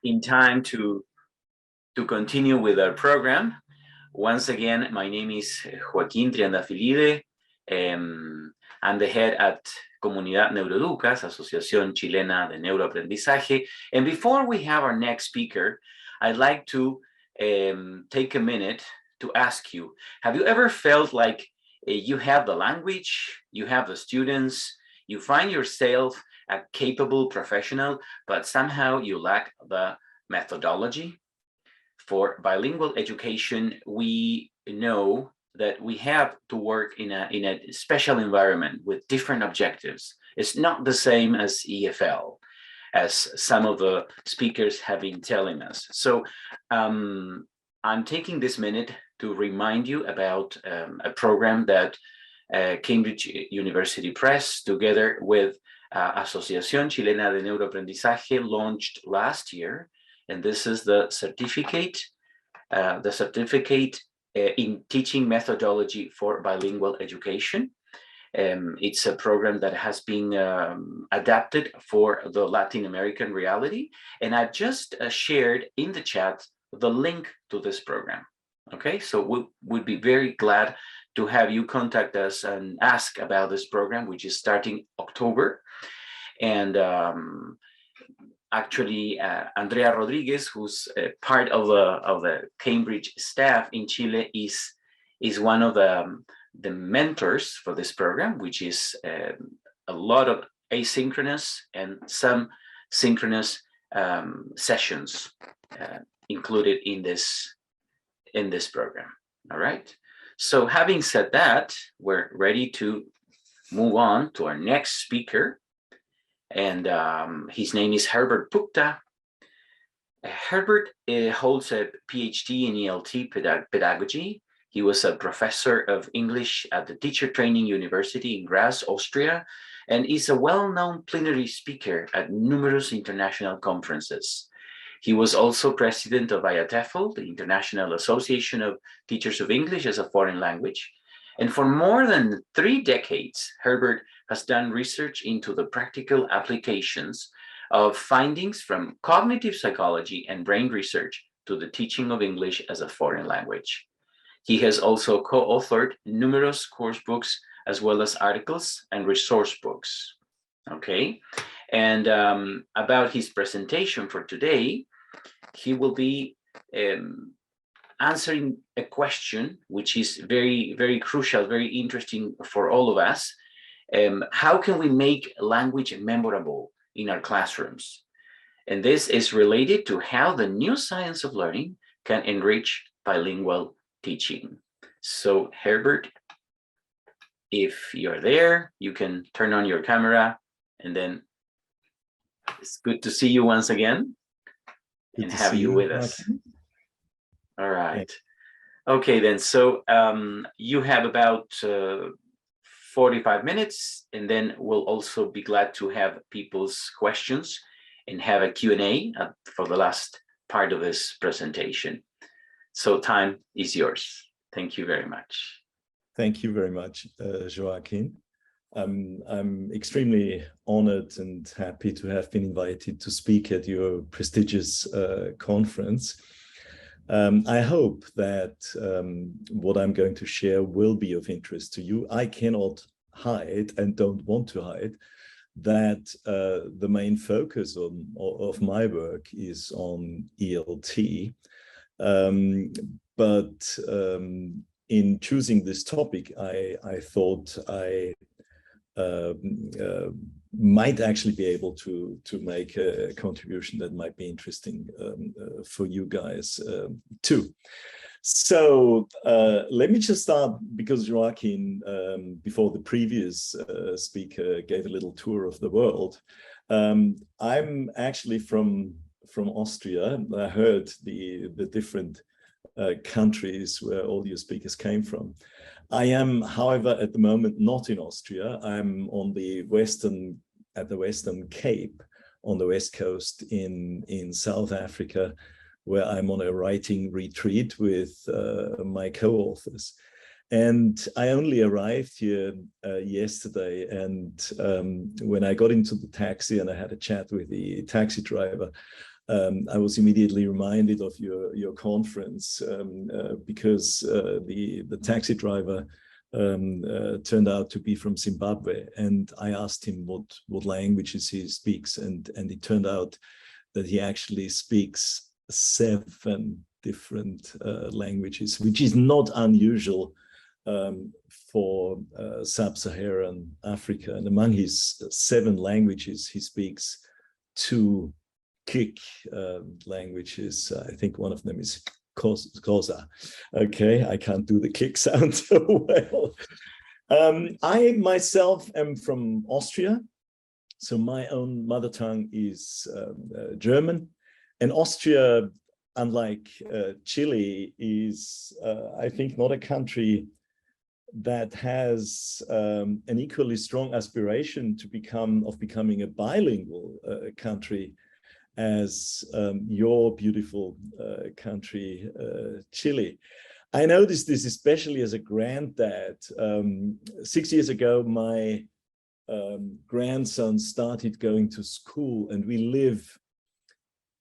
in time to continue with our program. Once again, my name is Joaquín Triandafilide. I'm the head at Comunidad Neuroeducas, Asociación Chilena de Neuroaprendizaje. And before we have our next speaker, I'd like to take a minute to ask you, have you ever felt like you have the language, you have the students, you find yourself a capable professional, but somehow you lack the methodology? For bilingual education, we know that we have to work in a special environment with different objectives. It's not the same as EFL, as some of the speakers have been telling us. So I'm taking this minute to remind you about a program that Cambridge University Press, together with Asociación Chilena de Neuroaprendizaje, launched last year. And this is the certificate in teaching methodology for bilingual education. It's a program that has been adapted for the Latin American reality. And I've just shared in the chat the link to this program. Okay, so we would be very glad to have you contact us and ask about this program, which is starting October. And actually, Andrea Rodriguez, who's part of the Cambridge staff in Chile, is one of the mentors for this program, which is a lot of asynchronous and some synchronous sessions included in this program. All right. So having said that, we're ready to move on to our next speaker. And his name is Herbert Puchta. Herbert holds a Ph.D. in ELT Pedagogy. He was a professor of English at the Teacher Training University in Graz, Austria, and is a well-known plenary speaker at numerous international conferences. He was also president of IATEFL, the International Association of Teachers of English as a Foreign Language. And for more than 3 decades, Herbert has done research into the practical applications of findings from cognitive psychology and brain research to the teaching of English as a foreign language. He has also co-authored numerous course books, as well as articles and resource books. Okay, and about his presentation for today, he will be answering a question which is very, very crucial, very interesting for all of us. How can we make language memorable in our classrooms? And this is related to how the new science of learning can enrich bilingual teaching. So Herbert, if you're there, you can turn on your camera, and then it's good to see you once again and have you with us. All right. Okay, then. So you have about 45 minutes, and then we'll also be glad to have people's questions and have a Q&A for the last part of this presentation. So time is yours. Thank you very much. Thank you very much, Joaquin. I'm extremely honored and happy to have been invited to speak at your prestigious conference. I hope that what I'm going to share will be of interest to you. I cannot hide and don't want to hide that the main focus of my work is on ELT. But in choosing this topic, I thought I might actually be able to make a contribution that might be interesting for you guys too. So let me just start, because Joaquin, before the previous speaker, gave a little tour of the world. I'm actually from Austria. I heard the different countries where all your speakers came from. I am, however, at the moment not in Austria. I'm on the Western Cape, on the West Coast in South Africa, where I'm on a writing retreat with my co-authors. And I only arrived here yesterday, and when I got into the taxi and I had a chat with the taxi driver, I was immediately reminded of your conference because the taxi driver turned out to be from Zimbabwe, and I asked him what languages he speaks, and it turned out that he actually speaks 7 different languages, which is not unusual for sub-Saharan Africa. And among his 7 languages, he speaks 2 kick languages. I think one of them is Kosa. Okay, I can't do the kick sound so well. I myself am from Austria, so my own mother tongue is German, and Austria, unlike Chile, is I think not a country that has an equally strong aspiration to becoming a bilingual country as your beautiful country, Chile. I noticed this especially as a granddad. 6 years ago, my grandson started going to school, and we live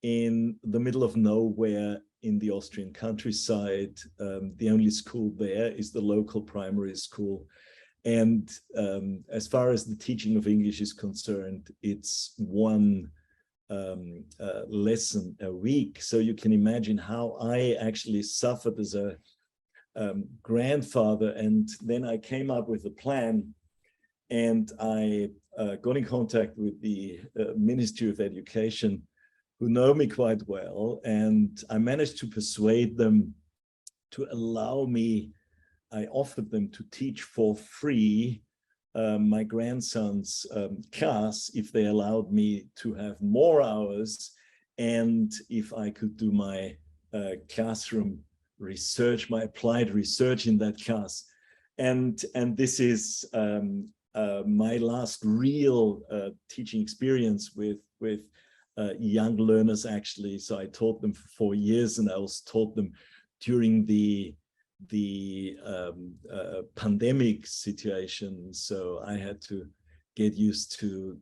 in the middle of nowhere in the Austrian countryside. The only school there is the local primary school. And as far as the teaching of English is concerned, it's 1 lesson a week. So you can imagine how I actually suffered as a grandfather. And then I came up with a plan, and I got in contact with the Ministry of Education, who know me quite well, and I managed to persuade them to allow me. I offered them to teach for free my grandson's class if they allowed me to have more hours, and if I could do my classroom research, my applied research in that class. And this is my last real teaching experience with young learners, actually. So I taught them for 4 years, and I also taught them during the pandemic situation. So I had to get used to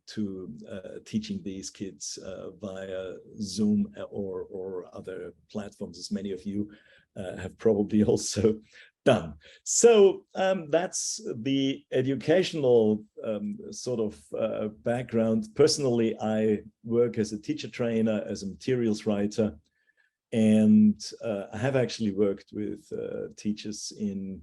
teaching these kids via Zoom or other platforms, as many of you have probably also done. So that's the educational sort of background. Personally, I work as a teacher trainer, as a materials writer, and I have actually worked with teachers in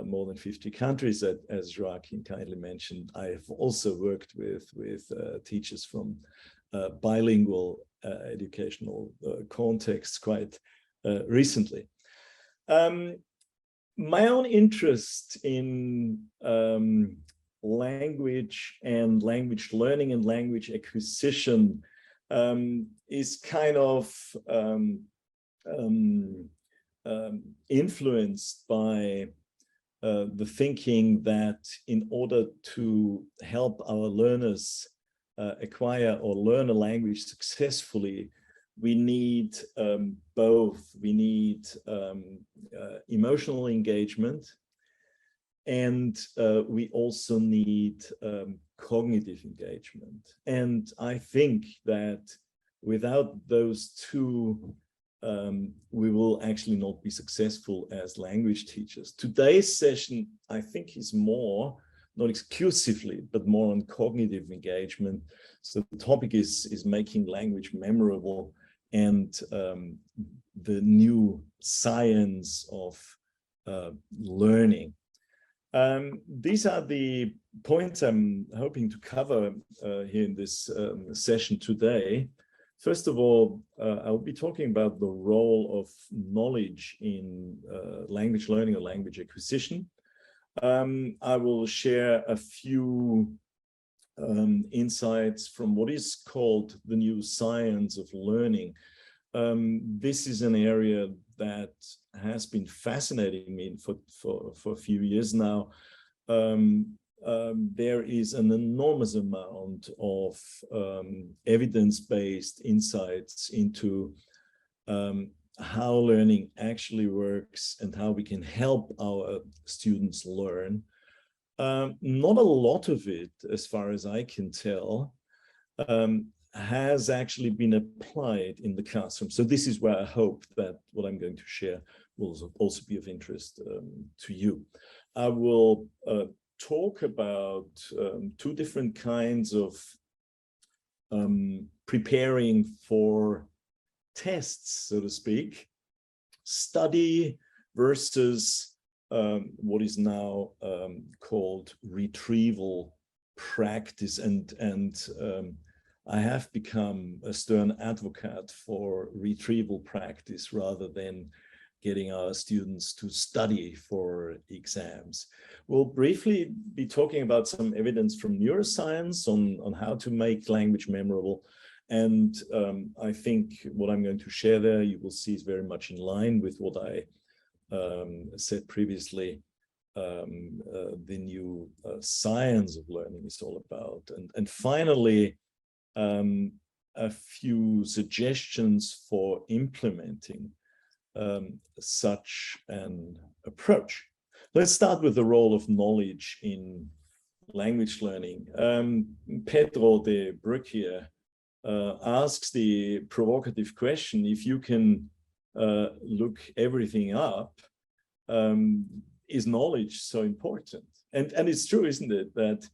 more than 50 countries, as Joachim kindly mentioned. I have also worked with teachers from bilingual educational contexts quite recently. My own interest in language and language learning and language acquisition is kind of influenced by the thinking that in order to help our learners acquire or learn a language successfully, we need both. We need emotional engagement, and we also need cognitive engagement. And I think that without those 2, we will actually not be successful as language teachers. Today's session, I think, is more, not exclusively, but more on cognitive engagement. So the topic is making language memorable, and the new science of learning. These are the points I'm hoping to cover here in this session today. First of all, I'll be talking about the role of knowledge in language learning or language acquisition. I will share a few insights from what is called the new science of learning. This is an area that has been fascinating me for a few years now. There is an enormous amount of evidence-based insights into how learning actually works and how we can help our students learn. Not a lot of it, as far as I can tell, has actually been applied in the classroom. So this is where I hope that what I'm going to share will also be of interest to you. I will talk about two different kinds of preparing for tests, so to speak, study versus what is now called retrieval practice. And I have become a stern advocate for retrieval practice rather than getting our students to study for exams. We'll briefly be talking about some evidence from neuroscience on how to make language memorable. And I think what I'm going to share there, you will see, is very much in line with what I said previously. The new science of learning is all about. And finally, a few suggestions for implementing such an approach. Let's start with the role of knowledge in language learning. Pedro de Bruckner asks the provocative question: if you can look everything up, is knowledge so important? And it's true, isn't it, that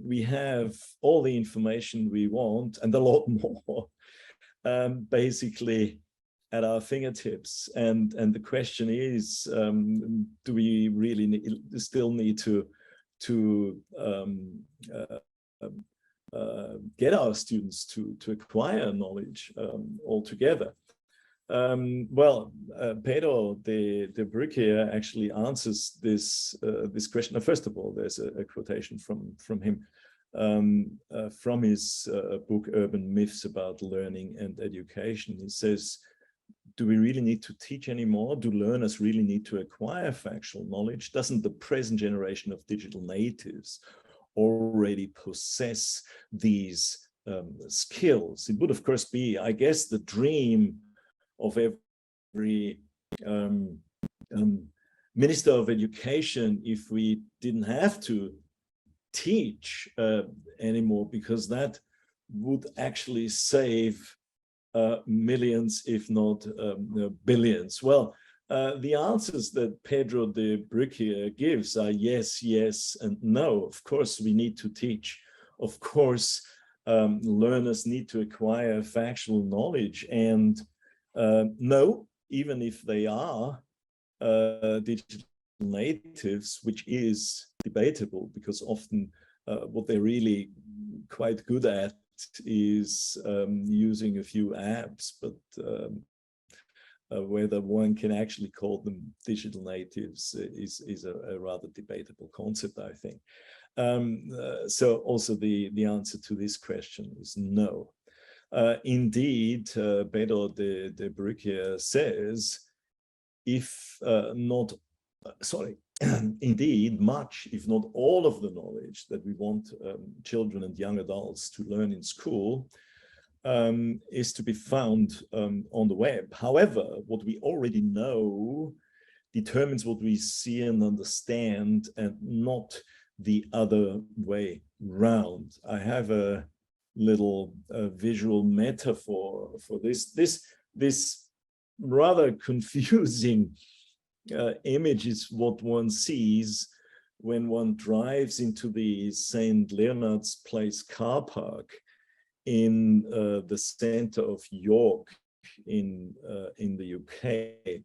we have all the information we want and a lot more basically at our fingertips. And the question is, do we really still need to get our students to acquire knowledge altogether? Well, Pedro de Bruckner actually answers this question. Now, first of all, there's a quotation from him from his book Urban Myths About Learning and Education. He says, do we really need to teach anymore? Do learners really need to acquire factual knowledge? Doesn't the present generation of digital natives already possess these skills? It would, of course, be, I guess, the dream of every Minister of Education if we didn't have to teach anymore, because that would actually save millions, if not billions. Well, the answers that Pedro de Bruckner gives are yes, yes, and no. Of course, we need to teach. Of course, learners need to acquire factual knowledge. And no, even if they are digital natives, which is debatable, because often what they're really quite good at is using a few apps, but whether one can actually call them digital natives is a rather debatable concept, I think. So also the answer to this question is no. Indeed, Pedro de Bruckner says, indeed, much, if not all of the knowledge that we want children and young adults to learn in school is to be found on the web. However, what we already know determines what we see and understand, and not the other way round. I have a little visual metaphor for this. This rather confusing image is what one sees when one drives into the St. Leonard's Place car park in the center of York in the UK.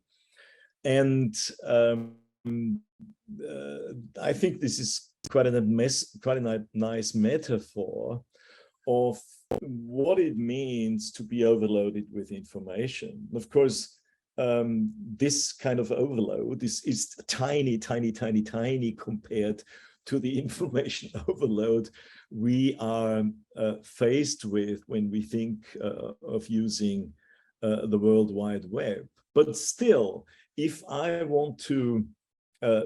And I think this is quite a nice metaphor of what it means to be overloaded with information. Of course, this kind of overload is tiny compared to the information overload we are faced with when we think of using the World Wide Web. But still, if I want to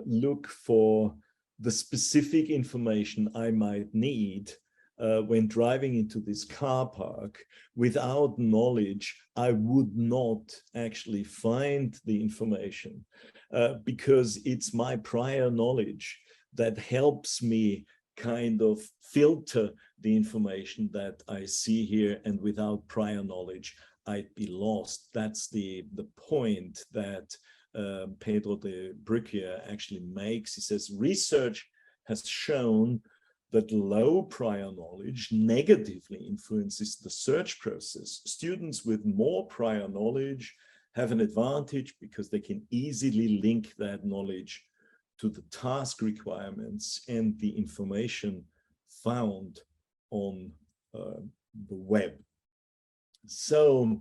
look for the specific information I might need when driving into this car park, without knowledge, I would not actually find the information because it's my prior knowledge that helps me kind of filter the information that I see here, and without prior knowledge, I'd be lost. That's the point that Pedro de Brucia actually makes. He says, research has shown that low prior knowledge negatively influences the search process. Students with more prior knowledge have an advantage because they can easily link that knowledge to the task requirements and the information found on the web. So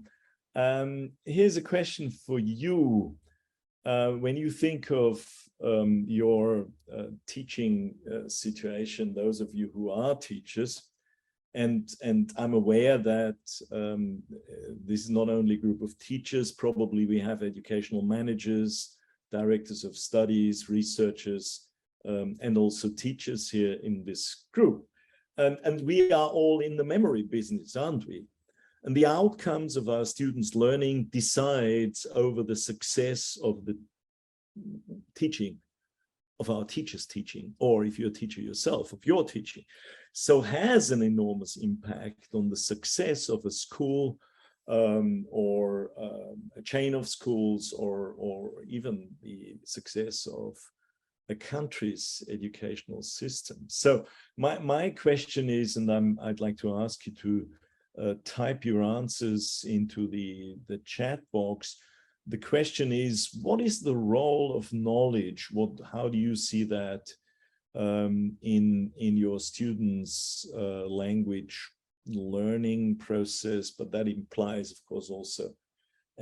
here's a question for you. When you think of your teaching situation, those of you who are teachers, and I'm aware that this is not only a group of teachers, probably we have educational managers, directors of studies, researchers, and also teachers here in this group. And we are all in the memory business, aren't we? And the outcomes of our students' learning decides over the success of the teaching, of our teachers' teaching, or if you're a teacher yourself, of your teaching. So has an enormous impact on the success of a school or a chain of schools, or even the success of a country's educational system. So my question is, and I'd like to ask you to type your answers into the chat box. The question is, what is the role of knowledge? How do you see that in your students' language learning process? But that implies, of course, also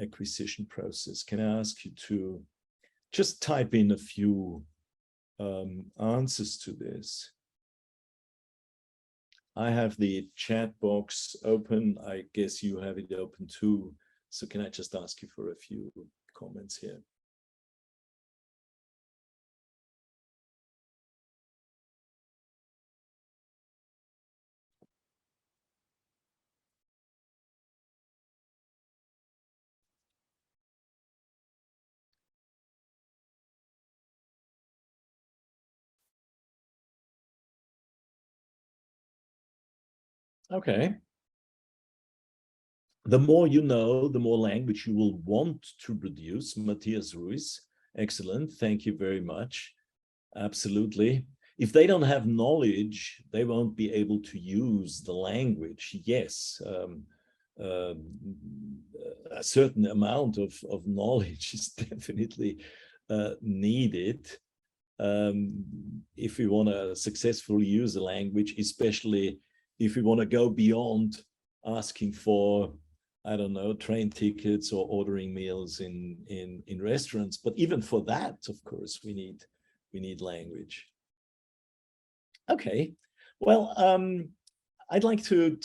acquisition process. Can I ask you to just type in a few answers to this? I have the chat box open. I guess you have it open too. So can I just ask you for a few comments here? Okay. The more you know, the more language you will want to produce. Matthias Ruiz, excellent. Thank you very much. Absolutely. If they don't have knowledge, they won't be able to use the language. Yes, a certain amount of knowledge is definitely needed if we want to successfully use a language, especially if we want to go beyond asking for, I don't know, train tickets or ordering meals in restaurants. But even for that, of course, we need language. Okay, well, I'd like to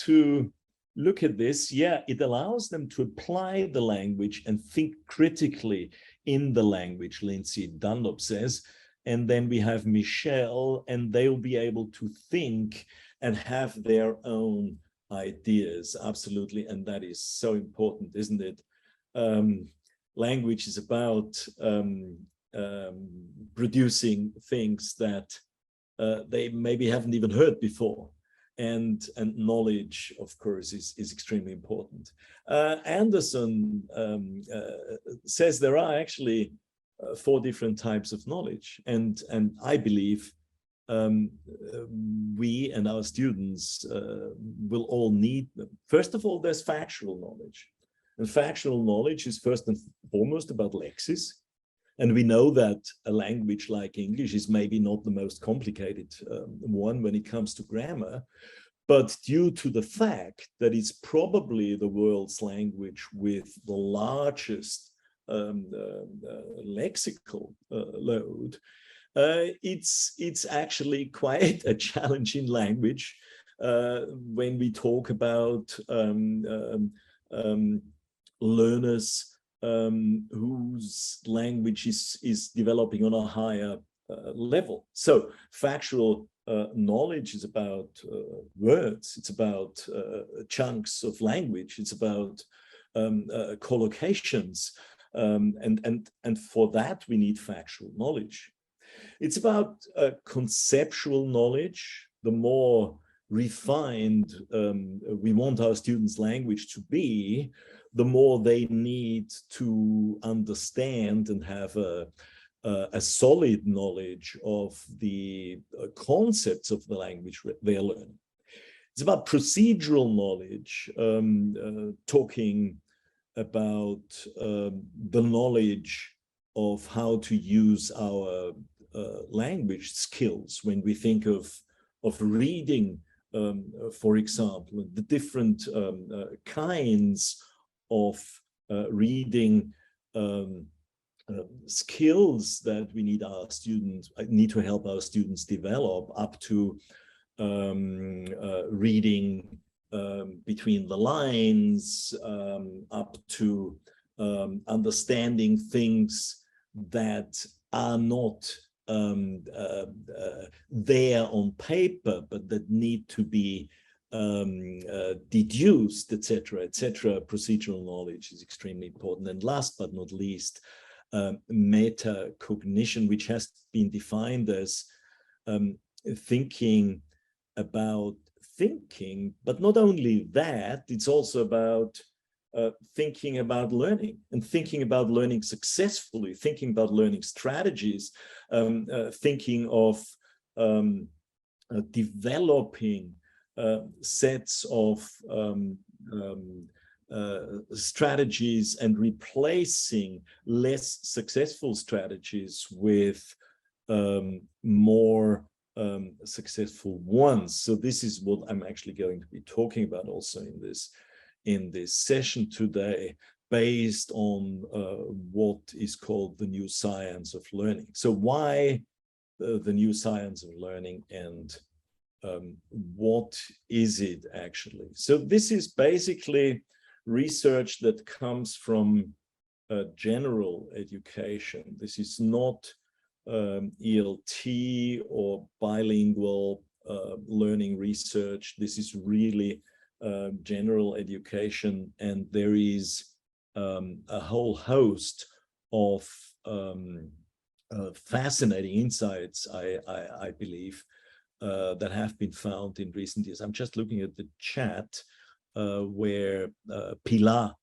look at this. Yeah, it allows them to apply the language and think critically in the language, Lindsay Dunlop says. And then we have Michelle, and they'll be able to think and have their own ideas. Absolutely. And that is so important, isn't it? Language is about producing things that they maybe haven't even heard before. And knowledge, of course, is extremely important. Anderson says there are actually 4 different types of knowledge. And I believe we and our students will all need them. First of all, there's factual knowledge. And factual knowledge is first and foremost about lexis. And we know that a language like English is maybe not the most complicated one when it comes to grammar, but due to the fact that it's probably the world's language with the largest lexical load, it's actually quite a challenging language when we talk about learners whose language is developing on a higher level. So factual knowledge is about words, it's about chunks of language, it's about collocations, and for that we need factual knowledge. It's about conceptual knowledge, the more refined we want our students' language to be, the more they need to understand and have a solid knowledge of the concepts of the language they're learning. It's about procedural knowledge, talking about the knowledge of how to use our language skills when we think of reading, for example, the different kinds of reading skills that we need to help our students develop, up to reading between the lines, up to understanding things that are not there on paper, but that need to be deduced, etc., etc. Procedural knowledge is extremely important. And last but not least, metacognition, which has been defined as thinking about thinking, but not only that, it's also about thinking about learning and thinking about learning successfully, thinking about learning strategies, thinking of developing sets of strategies and replacing less successful strategies with more successful ones. So this is what I'm actually going to be talking about also in this session today, based on what is called the new science of learning. So why the new science of learning, and what is it actually? So this is basically research that comes from general education. This is not ELT or bilingual learning research. This is really general education, and there is a whole host of fascinating insights, I believe, that have been found in recent years. I'm just looking at the chat where Pilar,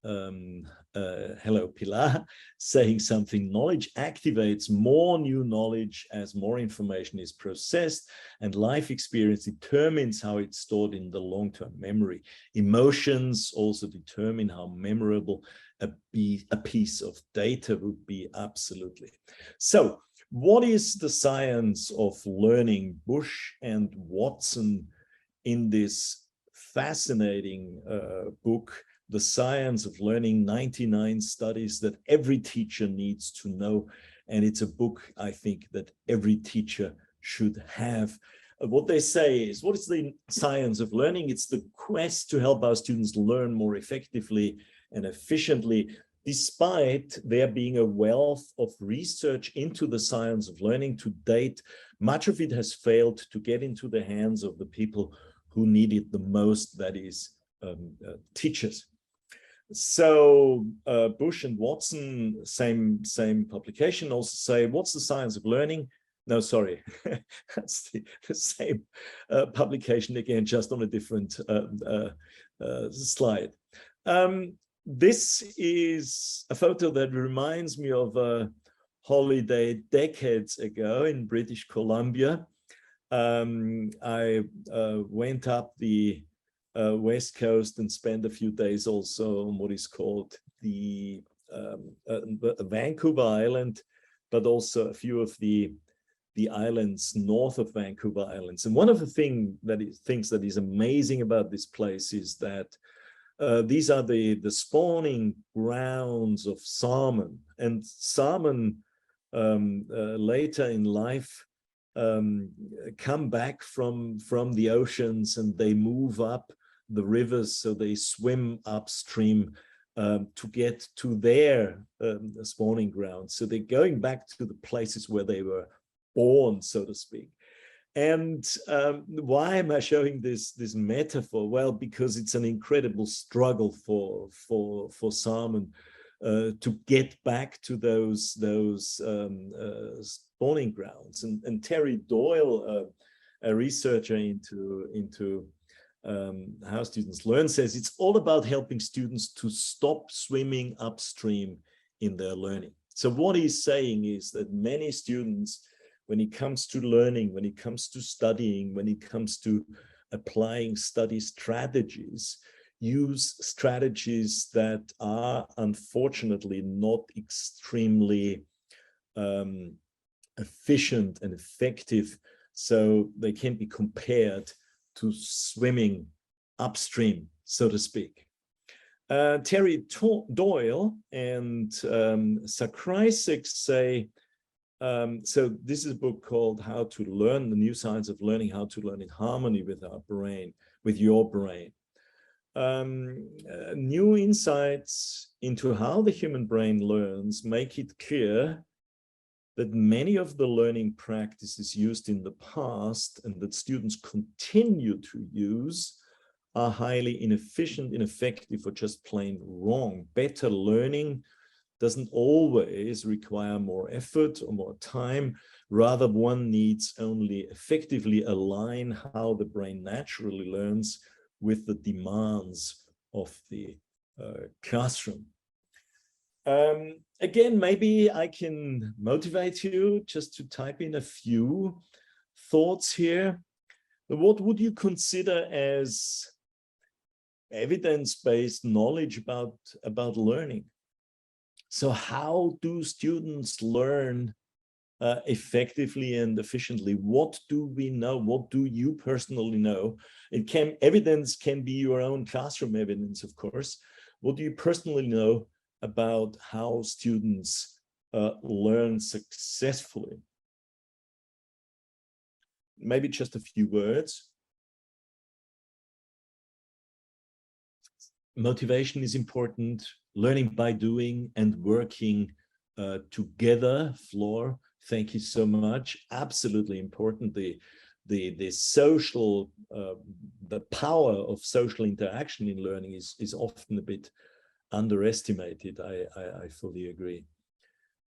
hello Pilar, saying something: knowledge activates more new knowledge as more information is processed, and life experience determines how it's stored in the long-term memory. Emotions also determine how memorable a piece of data would be. Absolutely. So what is the science of learning? Bush and Watson, in this fascinating book, The Science of Learning, 99 studies that every teacher needs to know. And it's a book, I think, that every teacher should have. What they say is, what is the science of learning? It's the quest to help our students learn more effectively and efficiently, despite there being a wealth of research into the science of learning. To date, much of it has failed to get into the hands of the people who need it the most, that is, teachers. So Bush and Watson, same publication, also say, what's the science of learning? No, sorry, that's the same publication again, just on a different slide. This is a photo that reminds me of a holiday decades ago in British Columbia. I went up the West Coast and spent a few days also on what is called the Vancouver Island, but also a few of the islands north of Vancouver Islands. And one of the things that is amazing about this place is that these are the spawning grounds of salmon, and salmon later in life come back from the oceans, and they move up the rivers, so they swim upstream to get to their spawning grounds. So they're going back to the places where they were born, so to speak. And why am I showing this metaphor? Well, because it's an incredible struggle for salmon to get back to those spawning grounds. And Terry Doyle, a researcher into how students learn, says it's all about helping students to stop swimming upstream in their learning. So what he's saying is that many students, when it comes to learning, when it comes to studying, when it comes to applying study strategies, use strategies that are unfortunately not extremely efficient and effective, so they can be compared to swimming upstream, so to speak. Terry Doyle and Sakrisek say, so this is a book called How to Learn, the New Science of Learning, How to Learn in Harmony with Our Brain, with Your Brain. New insights into how the human brain learns make it clear that many of the learning practices used in the past and that students continue to use are highly inefficient, ineffective, or just plain wrong. Better learning doesn't always require more effort or more time. Rather, one needs only effectively align how the brain naturally learns with the demands of the classroom. Again, maybe I can motivate you just to type in a few thoughts here. What would you consider as evidence-based knowledge about learning? So how do students learn effectively and efficiently? What do we know? What do you personally know? Evidence can be your own classroom evidence, of course. What do you personally know about how students learn successfully? Maybe just a few words. Motivation is important. Learning by doing and working together. Flor, thank you so much. Absolutely important. The social, the power of social interaction in learning is often a bit underestimated. I fully agree.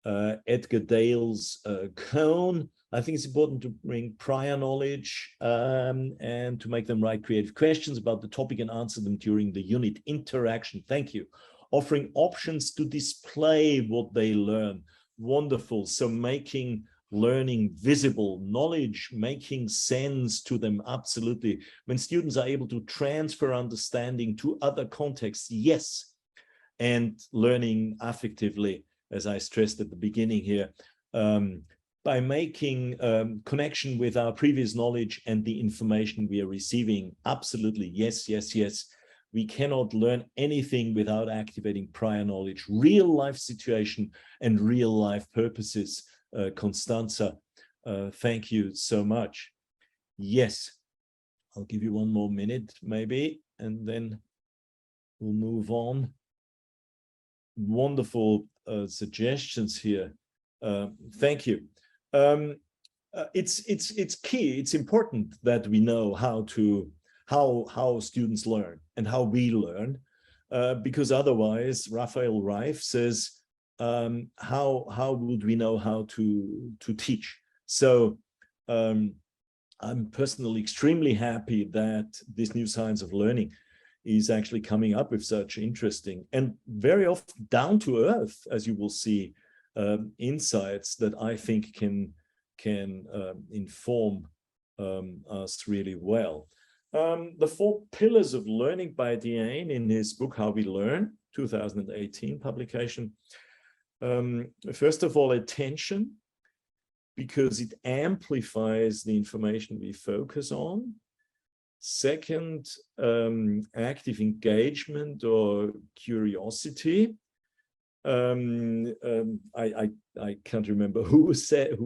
Edgar Dale's cone. I think it's important to bring prior knowledge and to make them write creative questions about the topic and answer them during the unit interaction. Thank you. Offering options to display what they learn. Wonderful. So making learning visible, knowledge making sense to them. Absolutely. When students are able to transfer understanding to other contexts, yes. And learning affectively, as I stressed at the beginning here, by making connection with our previous knowledge and the information we are receiving. Absolutely, yes, yes, yes. We cannot learn anything without activating prior knowledge, real life situation and real life purposes. Constanza, thank you so much. Yes, I'll give you one more minute maybe, and then we'll move on. Wonderful suggestions here. Thank you. It's key. It's important that we know how students learn and how we learn, because otherwise, Raphael Reif says, how would we know how to teach? So I'm personally extremely happy that this new science of learning is actually coming up with such interesting and very often down to earth, as you will see, insights that I think can inform us really well. The 4 pillars of learning by Diane in his book, How We Learn, 2018 publication. First of all, attention, because it amplifies the information we focus on. Second, active engagement or curiosity. I can't remember who said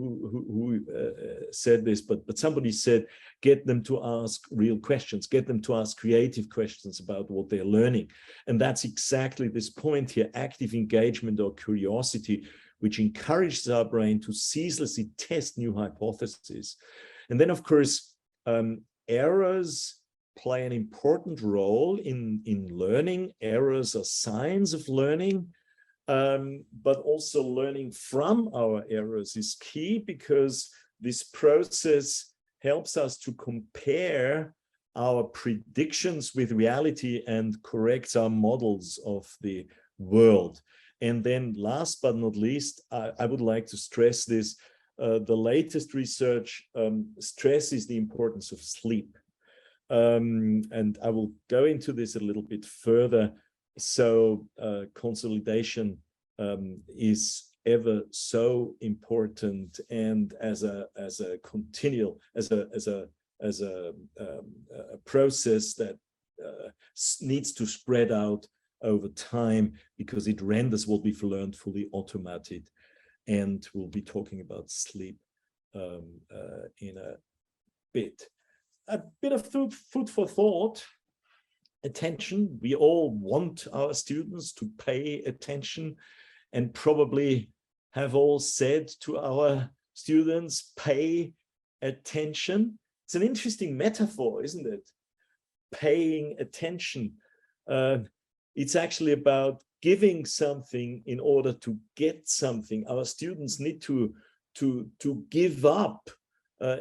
this, but somebody said, get them to ask real questions, get them to ask creative questions about what they're learning. And that's exactly this point here, active engagement or curiosity, which encourages our brain to ceaselessly test new hypotheses. And then, of course, errors play an important role in learning. Errors are signs of learning. But also learning from our errors is key, because this process helps us to compare our predictions with reality and corrects our models of the world. And then last but not least, I would like to stress this, the latest research stresses the importance of sleep. And I will go into this a little bit further. So consolidation is ever so important, and as a continual, as a process that needs to spread out over time, because it renders what we've learned fully automated. And we'll be talking about sleep in a bit. A bit of food for thought. Attention. We all want our students to pay attention, and probably have all said to our students, pay attention. It's an interesting metaphor, isn't it? Paying attention. It's actually about giving something in order to get something. Our students need to give up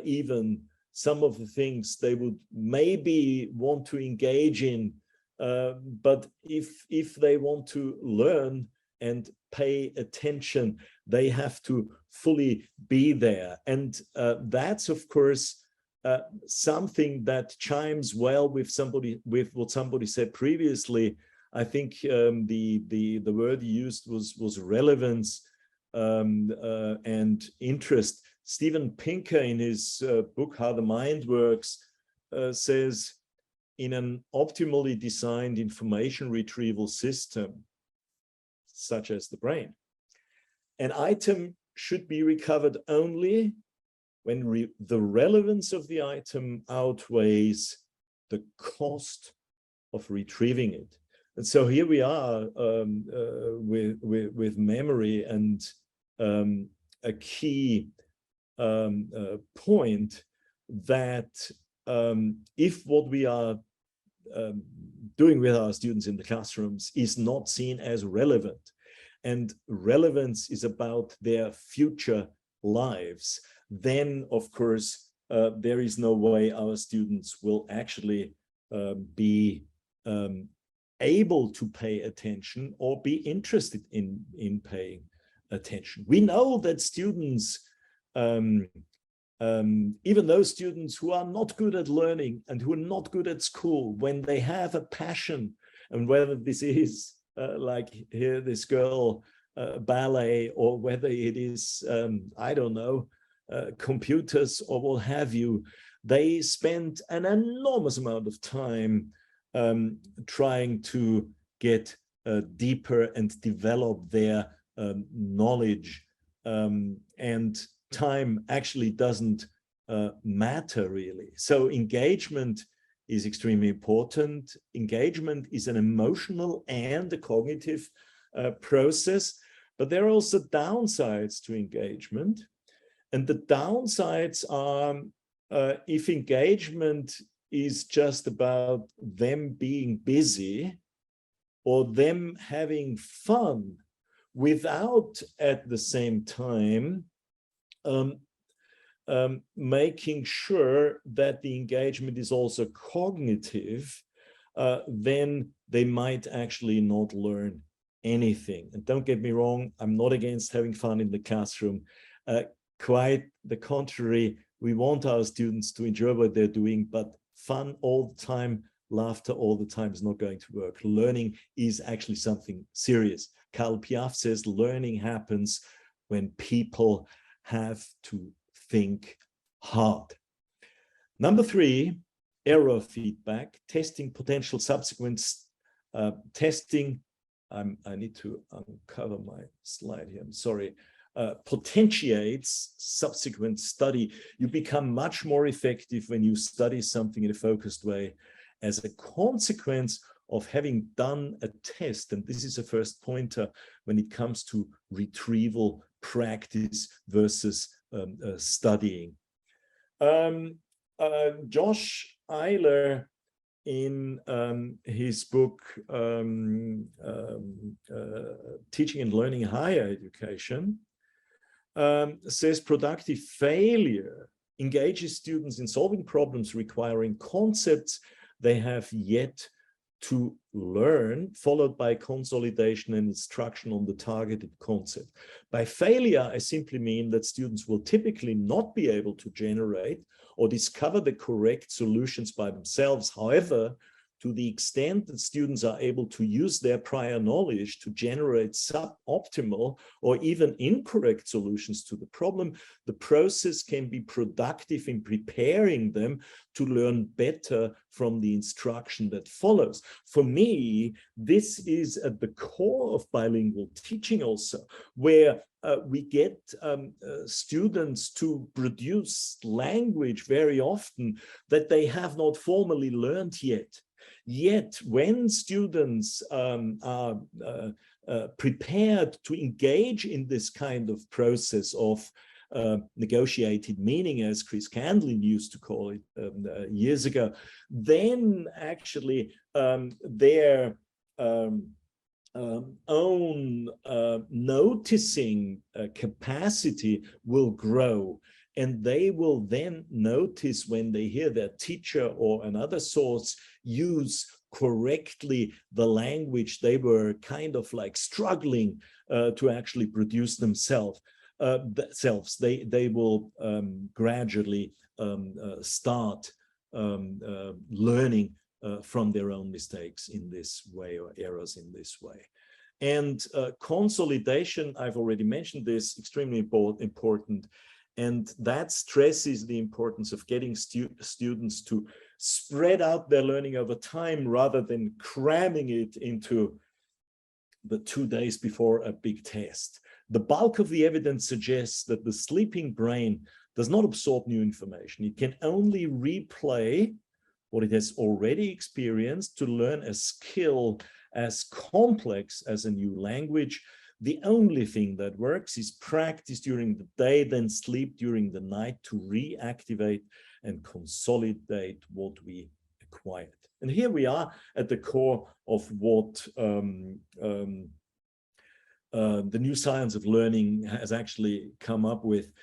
even some of the things they would maybe want to engage in, but if they want to learn and pay attention, they have to fully be there. And that's, of course, something that chimes well with what somebody said previously. I think the word used was relevance and interest. Steven Pinker, in his book How the Mind Works, says, in an optimally designed information retrieval system, such as the brain, an item should be recovered only when the relevance of the item outweighs the cost of retrieving it. And so here we are with memory, and a key point that if what we are doing with our students in the classrooms is not seen as relevant, and relevance is about their future lives, then of course there is no way our students will actually be able to pay attention or be interested in paying attention. We know that students, even those students who are not good at learning and who are not good at school, when they have a passion, and whether this is like here, this girl, ballet, or whether it is, I don't know, computers or what have you, they spend an enormous amount of time trying to get deeper and develop their knowledge, and time actually doesn't matter really. So engagement is extremely important. Engagement is an emotional and a cognitive process, but there are also downsides to engagement. And the downsides are if engagement is just about them being busy or them having fun without at the same time making sure that the engagement is also cognitive, then they might actually not learn anything. And don't get me wrong, I'm not against having fun in the classroom. Quite the contrary, we want our students to enjoy what they're doing, but fun all the time, laughter all the time is not going to work. Learning is actually something serious. Karl Piaf says learning happens when people have to think hard. Number 3, error feedback, testing potential subsequent testing. I need to uncover my slide here, I'm sorry. Potentiates subsequent study. You become much more effective when you study something in a focused way as a consequence of having done a test. And this is a first pointer when it comes to retrieval practice versus studying. Josh Eiler, in his book Teaching and Learning Higher Education, says productive failure engages students in solving problems requiring concepts they have yet to learn, followed by consolidation and instruction on the targeted concept. By failure, I simply mean that students will typically not be able to generate or discover the correct solutions by themselves. However, to the extent that students are able to use their prior knowledge to generate suboptimal or even incorrect solutions to the problem, the process can be productive in preparing them to learn better from the instruction that follows. For me, this is at the core of bilingual teaching also, where we get students to produce language very often that they have not formally learned yet. Yet, when students are prepared to engage in this kind of process of negotiated meaning, as Chris Candlin used to call it years ago, then actually their own noticing capacity will grow. And they will then notice when they hear their teacher or another source use correctly the language they were kind of like struggling to actually produce themselves. They will gradually start learning from their own mistakes in this way, or errors in this way. And consolidation, I've already mentioned this, extremely important. And that stresses the importance of getting students to spread out their learning over time rather than cramming it into the 2 days before a big test. The bulk of the evidence suggests that the sleeping brain does not absorb new information. It can only replay what it has already experienced to learn a skill as complex as a new language. The only thing that works is practice during the day, then sleep during the night to reactivate and consolidate what we acquired. And here we are at the core of what the new science of learning has actually come up with.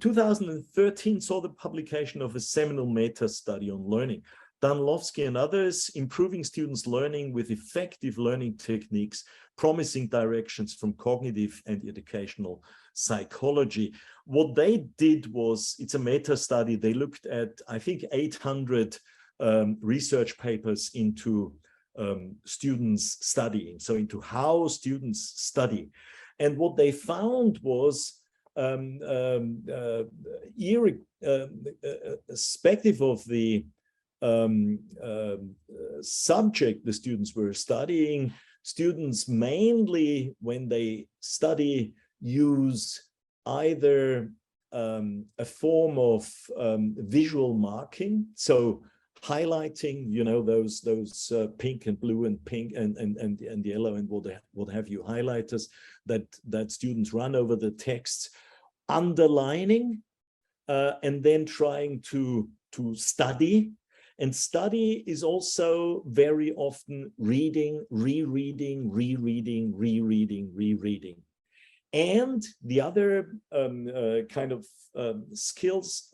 2013 saw the publication of a seminal meta-study on learning. Danilowski and others, improving students' learning with effective learning techniques, promising directions from cognitive and educational psychology. What they did was, it's a meta-study. They looked at, I think, 800 research papers into students studying, so into how students study. And what they found was, irrespective of the subject the students were studying, students mainly, when they study, use either a form of visual marking, so highlighting, you know, those pink and blue and pink and yellow and what have you, highlighters that students run over the texts, underlining, and then trying to study. And study is also very often reading, rereading, rereading, rereading, rereading. And the other kind of skills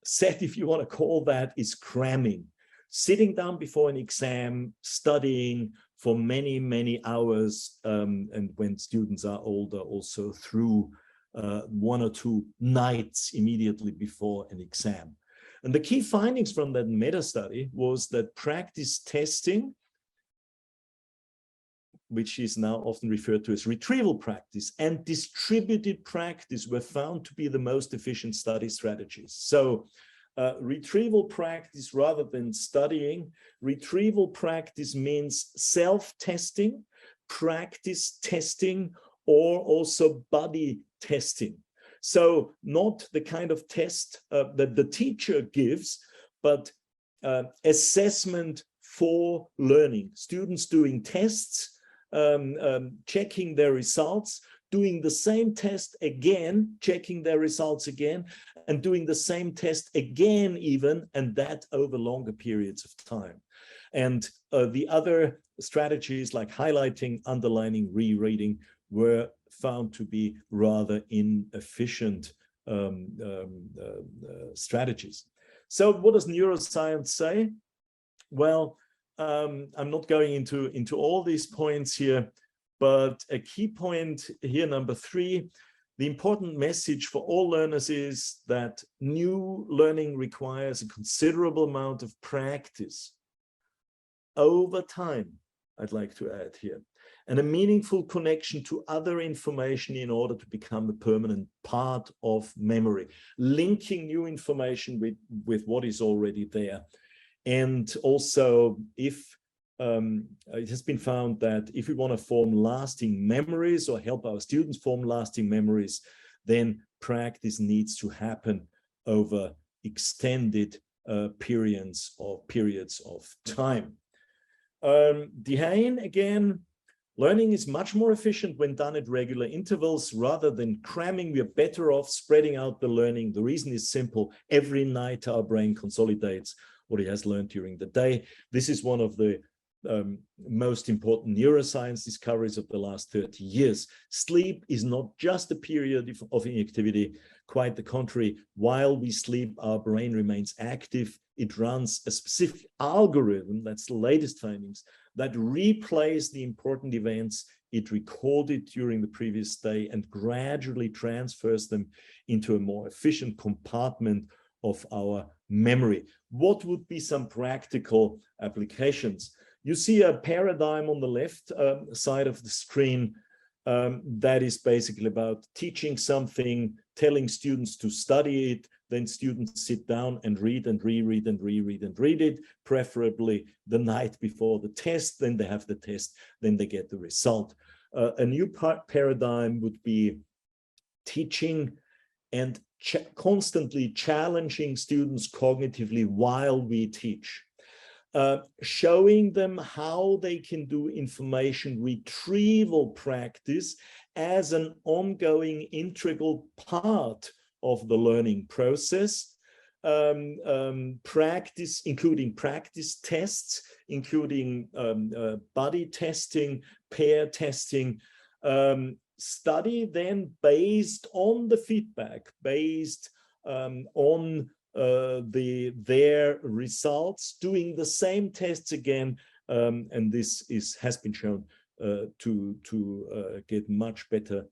set, if you want to call that, is cramming. Sitting down before an exam, studying for many, many hours, and when students are older, also through 1 or 2 nights immediately before an exam. And the key findings from that meta-study was that practice testing, which is now often referred to as retrieval practice, and distributed practice were found to be the most efficient study strategies. So retrieval practice rather than studying. Retrieval practice means self-testing, practice testing, or also buddy testing. So not the kind of test that the teacher gives, but assessment for learning. Students doing tests, checking their results, doing the same test again, checking their results again, and doing the same test again even, and that over longer periods of time. And the other strategies like highlighting, underlining, rereading were found to be rather inefficient strategies. So what does neuroscience say? Well, I'm not going into all these points here, but a key point here, number 3, the important message for all learners is that new learning requires a considerable amount of practice over time, I'd like to add here, and a meaningful connection to other information in order to become a permanent part of memory, linking new information with what is already there. And also, if it has been found that if we want to form lasting memories or help our students form lasting memories, then practice needs to happen over extended periods of time. Dehaene, again, learning is much more efficient when done at regular intervals rather than cramming. We are better off spreading out the learning. The reason is simple. Every night our brain consolidates what it has learned during the day. This is one of the most important neuroscience discoveries of the last 30 years. Sleep is not just a period of inactivity, quite the contrary. While we sleep, our brain remains active. It runs a specific algorithm, that's the latest findings, that replays the important events it recorded during the previous day and gradually transfers them into a more efficient compartment of our memory. What would be some practical applications? You see a paradigm on the left side of the screen that is basically about teaching something, telling students to study it, then students sit down and read and reread and reread and read it, preferably the night before the test. Then they have the test, then they get the result. A new paradigm would be teaching and constantly challenging students cognitively while we teach. Showing them how they can do information retrieval practice as an ongoing integral part of the learning process. Practice, including practice tests, including body testing, pair testing, study then based on the feedback, based on their results, doing the same tests again, and this has been shown to get much better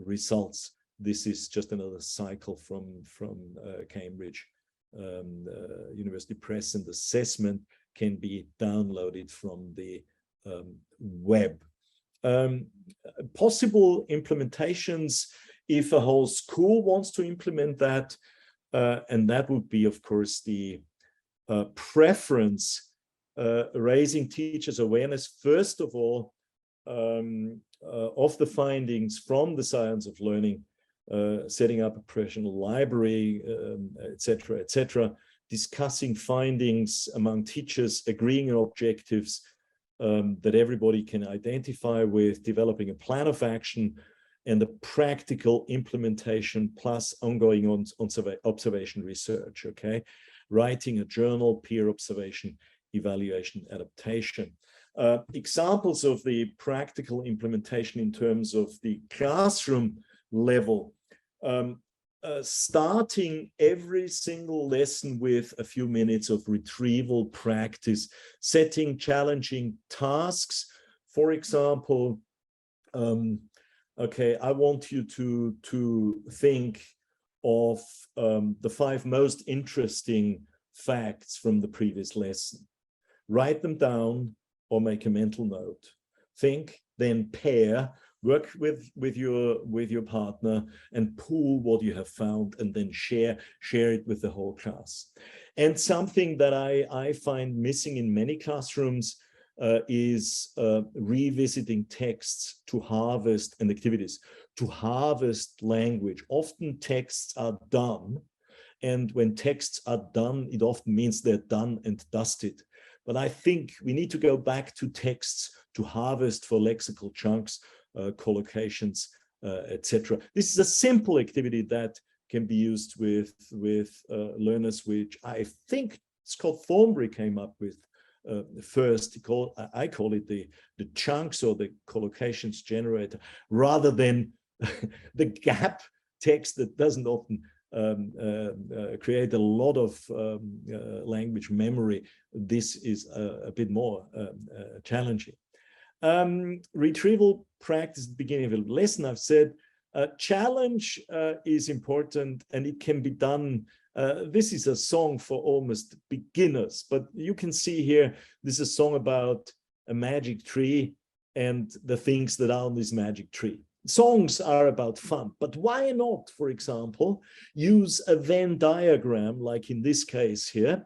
results. This is just another cycle from Cambridge University Press, and assessment can be downloaded from the web. Possible implementations if a whole school wants to implement that. And that would be, of course, the preference, raising teachers' awareness, first of all, of the findings from the science of learning, setting up a professional library, etc., discussing findings among teachers, agreeing on objectives that everybody can identify with, developing a plan of action, and the practical implementation plus ongoing observation research, okay? Writing a journal, peer observation, evaluation, adaptation. Examples of the practical implementation in terms of the classroom level, starting every single lesson with a few minutes of retrieval practice, setting challenging tasks. For example, okay, I want you to think of the 5 most interesting facts from the previous lesson. Write them down or make a mental note. Think, then pair, work with your partner and pool what you have found, and then share it with the whole class. And something that I find missing in many classrooms is revisiting texts to harvest, and activities to harvest language. Often texts are done, and when texts are done, it often means they're done and dusted. But I think we need to go back to texts to harvest for lexical chunks, collocations, etc. This is a simple activity that can be used with learners, which I think Scott Thornbury came up with first. I call it the chunks or the collocations generator, rather than the gap text that doesn't often create a lot of language memory, this is a bit more challenging. Retrieval practice at the beginning of a lesson, I've said, challenge is important, and it can be done. This is a song for almost beginners, but you can see here, this is a song about a magic tree and the things that are on this magic tree. Songs are about fun, but why not, for example, use a Venn diagram, like in this case here,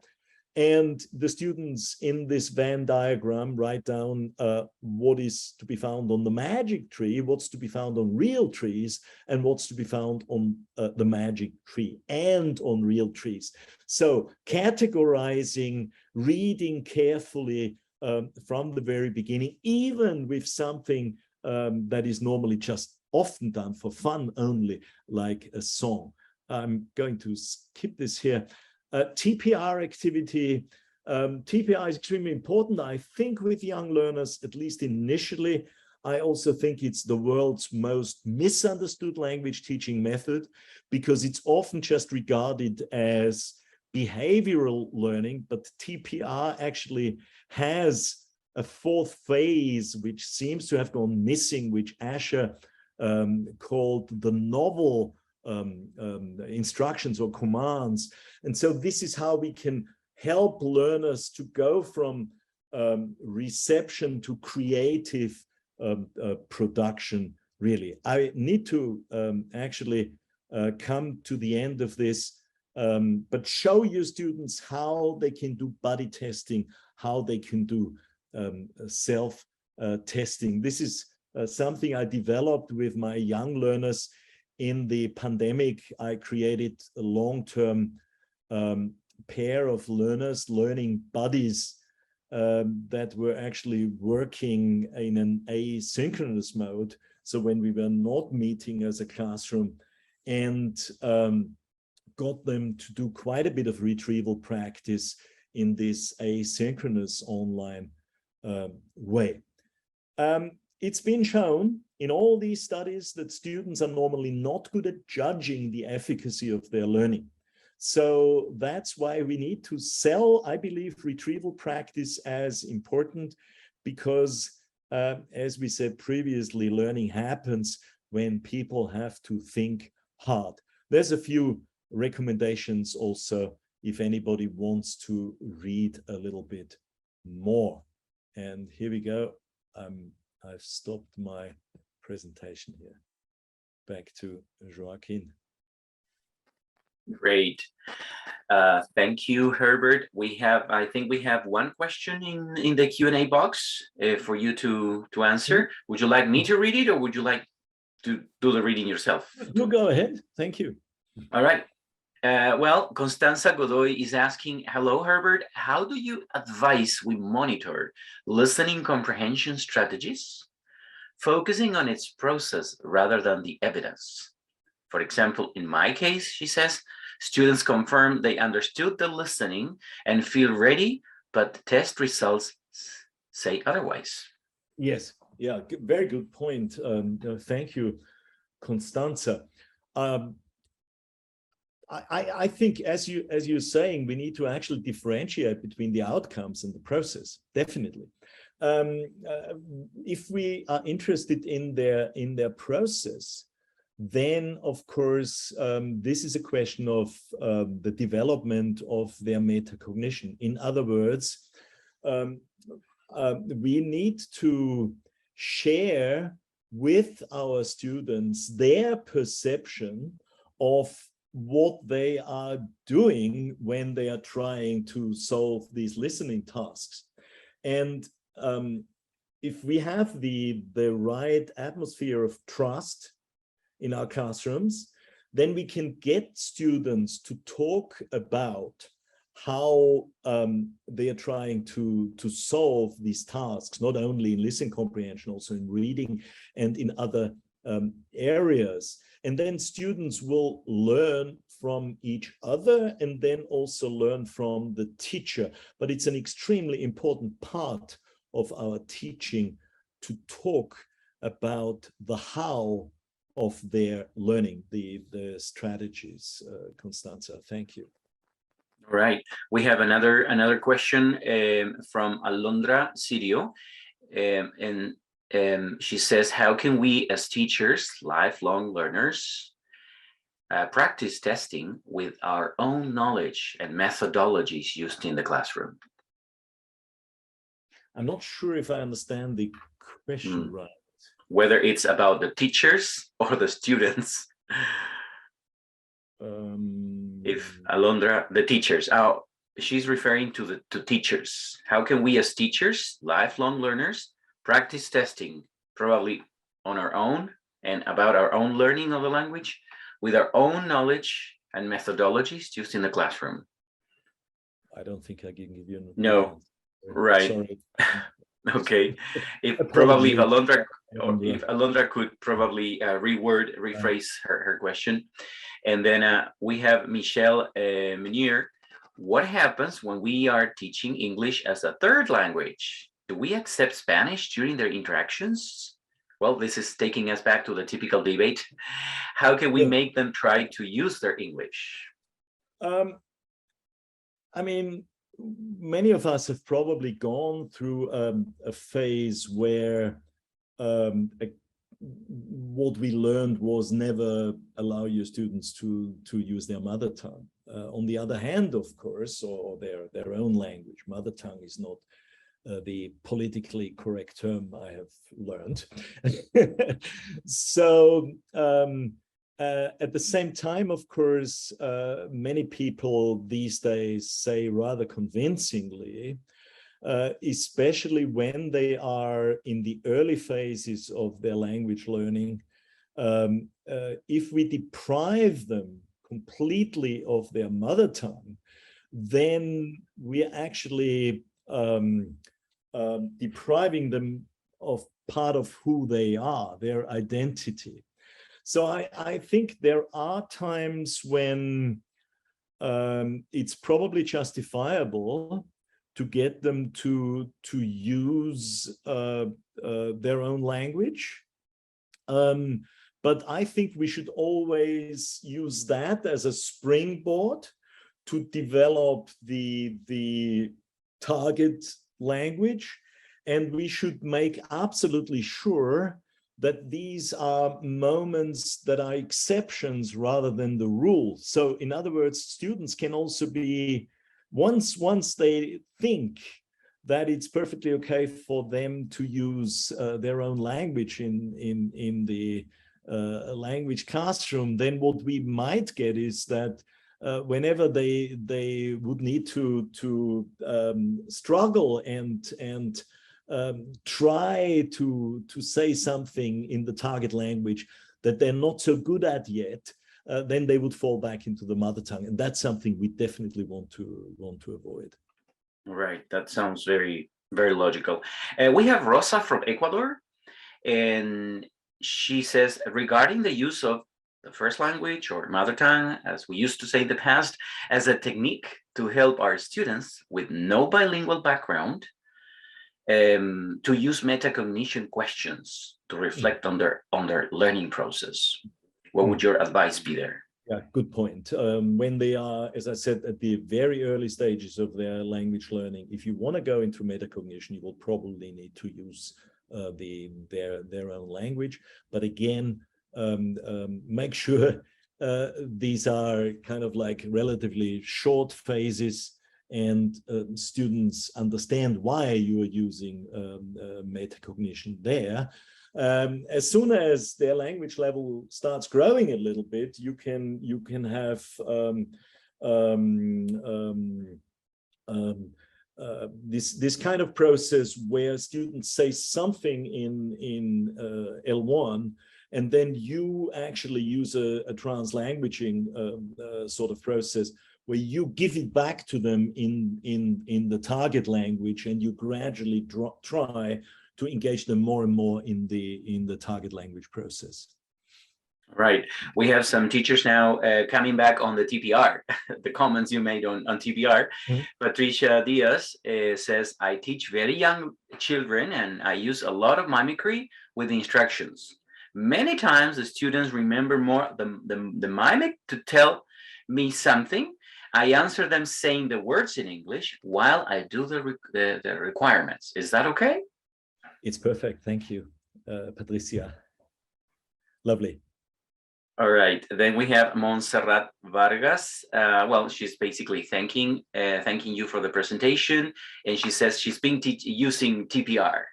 and the students in this Venn diagram write down what is to be found on the magic tree, what's to be found on real trees, and what's to be found on the magic tree and on real trees. So categorizing, reading carefully from the very beginning, even with something that is normally just often done for fun only, like a song. I'm going to skip this here. TPR activity. TPR is extremely important, I think, with young learners, at least initially. I also think it's the world's most misunderstood language teaching method, because it's often just regarded as behavioral learning, but TPR actually has a fourth phase, which seems to have gone missing, which Asher called the novel instructions or commands. And so this is how we can help learners to go from reception to creative production, really. I need to actually come to the end of this, but show your students how they can do buddy testing, how they can do self-testing. This is something I developed with my young learners. In the pandemic, I created a long-term pair of learners, learning buddies, that were actually working in an asynchronous mode. So when we were not meeting as a classroom, and got them to do quite a bit of retrieval practice in this asynchronous online way. It's been shown in all these studies that students are normally not good at judging the efficacy of their learning. So that's why we need to sell, I believe, retrieval practice as important, because as we said previously, learning happens when people have to think hard. There's a few recommendations also if anybody wants to read a little bit more. And here we go. I've stopped my presentation here. Back to Joaquin. Great. Thank you, Herbert. I think we have one question in the Q&A box for you to answer. Would you like me to read it, or would you like to do the reading yourself? You go ahead. Thank you. All right. Well, Constanza Godoy is asking, hello, Herbert. How do you advise we monitor listening comprehension strategies, focusing on its process rather than the evidence? For example, in my case, she says, students confirm they understood the listening and feel ready, but test results say otherwise. Yes, yeah, very good point. Thank you, Constanza. I think, as you're saying, we need to actually differentiate between the outcomes and the process, definitely. If we are interested in their process, then of course this is a question of the development of their metacognition. In other words, we need to share with our students their perception of what they are doing when they are trying to solve these listening tasks. And if we have the right atmosphere of trust in our classrooms, then we can get students to talk about how they are trying to solve these tasks, not only in listening comprehension, also in reading and in other areas. And then students will learn from each other and then also learn from the teacher. But it's an extremely important part of our teaching to talk about the how of their learning, the strategies. Constanza, thank you. All right, we have another question from Alondra Sirio, and she says, how can we as teachers, lifelong learners, practice testing with our own knowledge and methodologies used in the classroom? I'm not sure if I understand the question right. Whether it's about the teachers or the students. If Alondra, the teachers, she's referring to teachers. How can we as teachers, lifelong learners, practice testing, probably on our own and about our own learning of the language, with our own knowledge and methodologies used in the classroom? I don't think I can give you no. Right. Sorry. Okay. If Alondra could probably rephrase her question. And then we have Michelle Meunier. What happens when we are teaching English as a third language? Do we accept Spanish during their interactions? Well, this is taking us back to the typical debate. How can we make them try to use their English? I mean, many of us have probably gone through a phase where what we learned was never allow your students to use their mother tongue. On the other hand, of course, or their own language. Mother tongue is not the politically correct term, I have learned. So at the same time, of course, many people these days say rather convincingly, especially when they are in the early phases of their language learning, if we deprive them completely of their mother tongue, then we're actually depriving them of part of who they are, their identity. So I think there are times when it's probably justifiable to get them to use their own language. But I think we should always use that as a springboard to develop the target language. And we should make absolutely sure that these are moments that are exceptions rather than the rule. So in other words, students can also be, once they think that it's perfectly okay for them to use their own language in the language classroom, then what we might get is that whenever they would need to struggle and try to say something in the target language that they're not so good at yet, then they would fall back into the mother tongue, and that's something we definitely want to avoid. Right, that sounds very, very logical. We have Rosa from Ecuador, and she says, regarding the use of the first language or mother tongue, as we used to say in the past, as a technique to help our students with no bilingual background to use metacognition questions to reflect on their learning process. What would your advice be there? Yeah, good point. When they are, as I said, at the very early stages of their language learning, if you want to go into metacognition, you will probably need to use their own language. But again, make sure these are kind of like relatively short phases, and students understand why you are using metacognition there. As soon as their language level starts growing a little bit, you can have this kind of process where students say something in L1, and then you actually use a translanguaging sort of process where you give it back to them in the target language, and you gradually try to engage them more and more in the target language process. Right. We have some teachers now coming back on the TPR, the comments you made on TPR. Mm-hmm. Patricia Diaz says, I teach very young children and I use a lot of mimicry with instructions. Many times the students remember more the mimic to tell me something. I answer them saying the words in English while I do the requirements. Is that okay? It's perfect. Thank you, Patricia. Lovely. All right. Then we have Montserrat Vargas. Well, she's basically thanking you for the presentation, and she says she's been using TPR,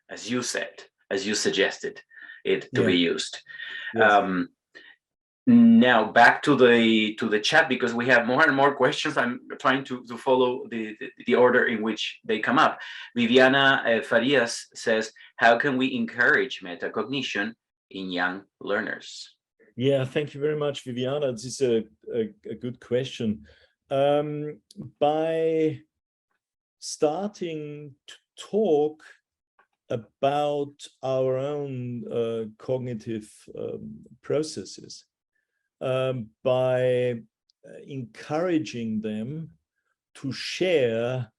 as you said, as you suggested it to be used. Yes. Now back to the chat, because we have more and more questions. I'm trying to follow the order in which they come up. Viviana Farias says, how can we encourage metacognition in young learners? Yeah, thank you very much, Viviana. This is a good question. By starting to talk about our own cognitive processes, by encouraging them to share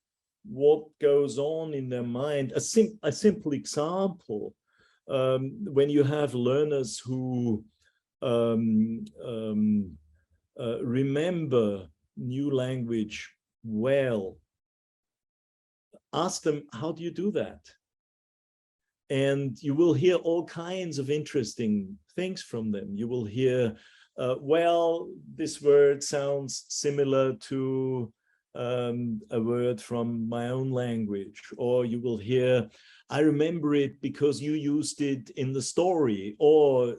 what goes on in their mind. A simple example, when you have learners who remember new language well, ask them, how do you do that? And you will hear all kinds of interesting things from them. You will hear, well, this word sounds similar to a word from my own language. Or you will hear, I remember it because you used it in the story. Or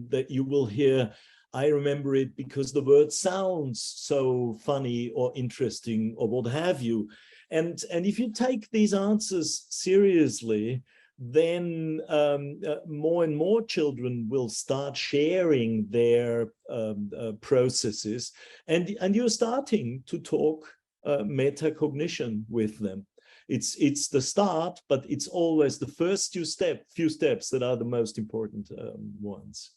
that you will hear, I remember it because the word sounds so funny or interesting or what have you. And if you take these answers seriously, then more and more children will start sharing their processes, and you're starting to talk metacognition with them. It's the start, but it's always the first few steps that are the most important ones.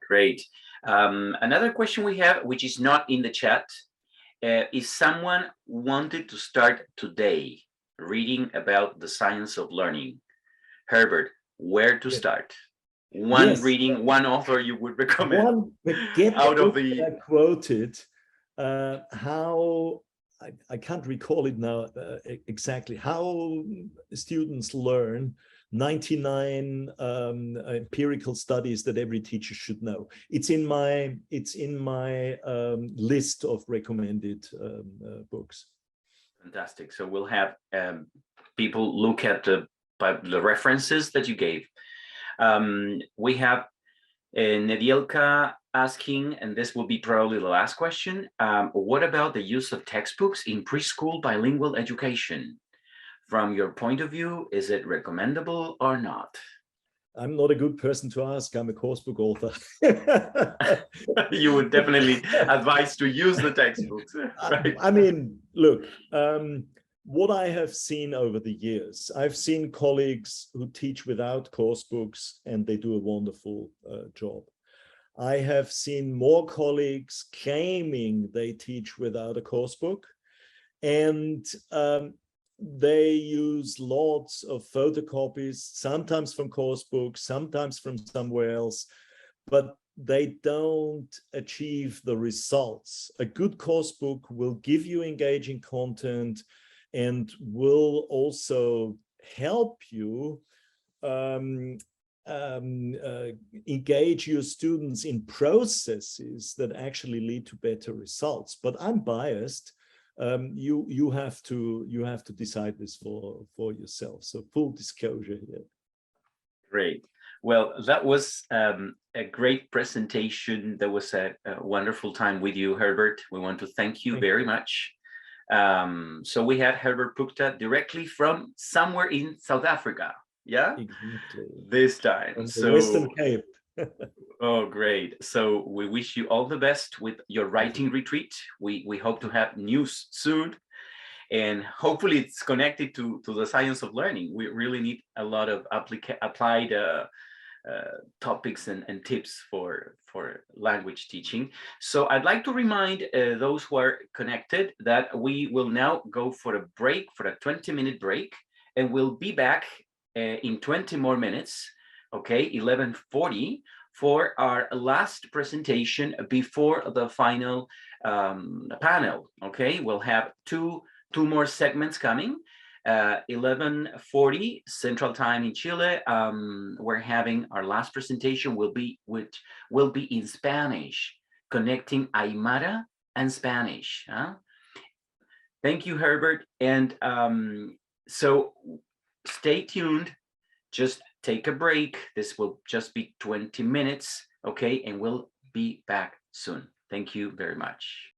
Great. Another question we have, which is not in the chat, if someone wanted to start today reading about the science of learning, Herbert, where to start? One reading, one author you would recommend. Out of the I quoted, how I can't recall it now exactly, how students learn, 99 empirical studies that every teacher should know. It's in my list of recommended books. Fantastic. So we'll have people look at the references that you gave. We have Nedielka asking, and this will be probably the last question, what about the use of textbooks in preschool bilingual education? From your point of view, is it recommendable or not? I'm not a good person to ask. I'm a coursebook author. You would definitely advise to use the textbooks. Right? I mean, look, what I have seen over the years, I've seen colleagues who teach without coursebooks and they do a wonderful job. I have seen more colleagues claiming they teach without a coursebook, and they use lots of photocopies, sometimes from coursebooks, sometimes from somewhere else, but they don't achieve the results. A good coursebook will give you engaging content and will also help you engage your students in processes that actually lead to better results. But I'm biased. You have to decide this for yourself. So full disclosure here. Great. Well, that was a great presentation. That was a wonderful time with you, Herbert. We want to thank you very much. So we had Herbert Puchta directly from somewhere in South Africa. Yeah, exactly. This time. From the Western Cape. Oh, great. So we wish you all the best with your writing retreat. We hope to have news soon. And hopefully it's connected to the science of learning. We really need a lot of applied topics and tips for language teaching. So I'd like to remind those who are connected that we will now go for a break, for a 20-minute break, and we'll be back in 20 more minutes okay, 11:40 for our last presentation before the final panel. Okay, we'll have two more segments coming. 11:40 Central Time in Chile. We're having our last presentation which will be in Spanish, connecting Aymara and Spanish. Thank you, Herbert. And so stay tuned. Just take a break. This will just be 20 minutes, okay? And we'll be back soon. Thank you very much.